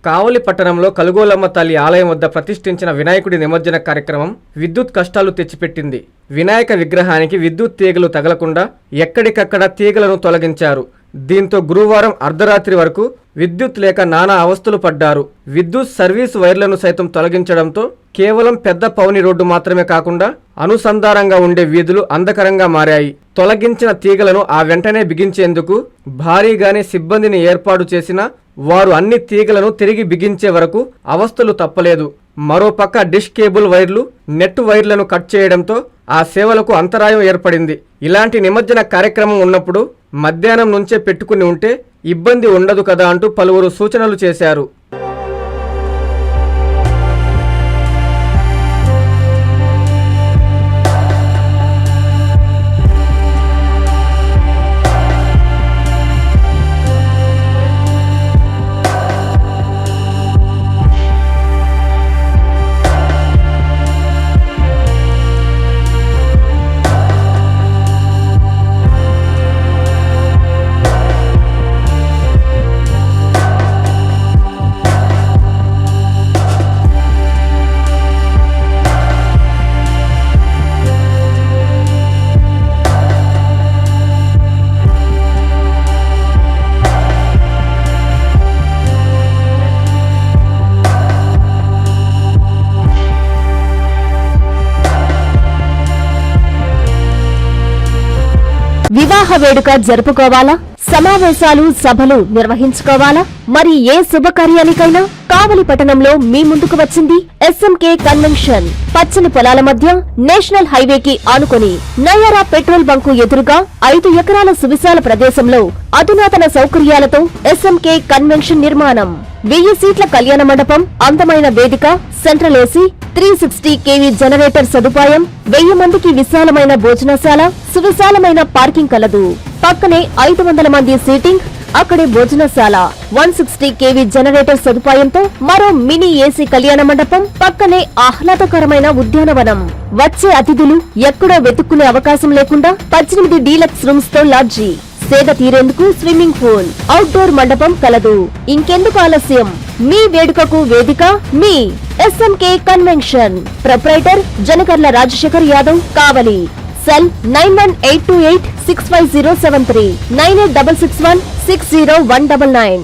కావలి పట్టణంలో కలుగోలమ్మ తల్లి ఆలయం వద్ద ప్రతిష్ఠించిన వినాయకుడి నిమజ్జన కార్యక్రమం విద్యుత్ కష్టాలు తెచ్చిపెట్టింది. వినాయక విగ్రహానికి విద్యుత్ తీగలు తగలకుండా ఎక్కడికక్కడ తీగలను తొలగించారు. దీంతో గురువారం అర్ధరాత్రి వరకు విద్యుత్ లేక నానా అవస్థలు పడ్డారు. విద్యుత్ సర్వీస్ వైర్లను సైతం తొలగించడంతో కేవలం పెద్ద పౌని రోడ్డు మాత్రమే కాకుండా అనుసంధానంగా ఉండే వీధులు అంధకరంగా మారాయి. తొలగించిన తీగలను ఆ వెంటనే బిగించేందుకు భారీగానే సిబ్బందిని ఏర్పాటు చేసినా వారు అన్ని తీగలను తిరిగి బిగించే వరకు అవస్థలు తప్పలేదు. మరోపక్క డిష్ కేబుల్ వైర్లు, నెట్ వైర్లను కట్ చేయడంతో ఆ సేవలకు అంతరాయం ఏర్పడింది. ఇలాంటి నిమజ్జన కార్యక్రమం ఉన్నప్పుడు మధ్యాహ్నం నుంచే పెట్టుకుని ఉంటే ఇబ్బంది ఉండదు కదా అంటూ పలువురు సూచనలు చేశారు. వివాహ వేడుక జరుపుకోవాలా, సమావేశాలు సభలు నిర్వహించుకోవాలా, మరి ఏ శుభకార్యానికైనా కావలి పట్టణంలో మీ ముందుకు వచ్చింది SMK కన్వెన్షన్. పచ్చని పొలాల మధ్య నేషనల్ హైవేకి ఆనుకొని నయారా పెట్రోల్ బంకు ఎదురుగా 5 ఎకరాల సువిశాల ప్రదేశంలో అధునాతన సౌకర్యాలతో SMK కన్వెన్షన్ నిర్మాణం. 1000 సీట్ల కళ్యాణ మండపం, అందమైన వేదిక, సెంట్రల్ ఏసీ, 360 kV జనరేటర్ సదుపాయం, 1000 మందికి విశాలమైన భోజనశాల, సువిశాలమైన పార్కింగ్ కలదు. పక్కనే 500 మంది సీటింగ్, అక్కడే భోజనశాల, 160 kV జనరేటర్ సదుపాయంతో మరో మినీ ఏసీ కళ్యాణ మండపం, పక్కనే ఆహ్లాదకరమైన ఉద్యానవనం. వచ్చే అతిథులు ఎక్కడో వెతుక్కునే అవకాశం లేకుండా 18 డీలక్స్ రూమ్స్ తో లాడ్జీ, సేద తీరేందుకు స్విమ్మింగ్ పూల్, అవుట్డోర్ మండపం కలదు. ఇంకెందుకు ఆలస్యం? మీ వేడుకకు వేదిక మీ SMK convention. Proprietor Janakarla Rajasekhar Yadav, Kavali. Cell 9182865073, 9866160199.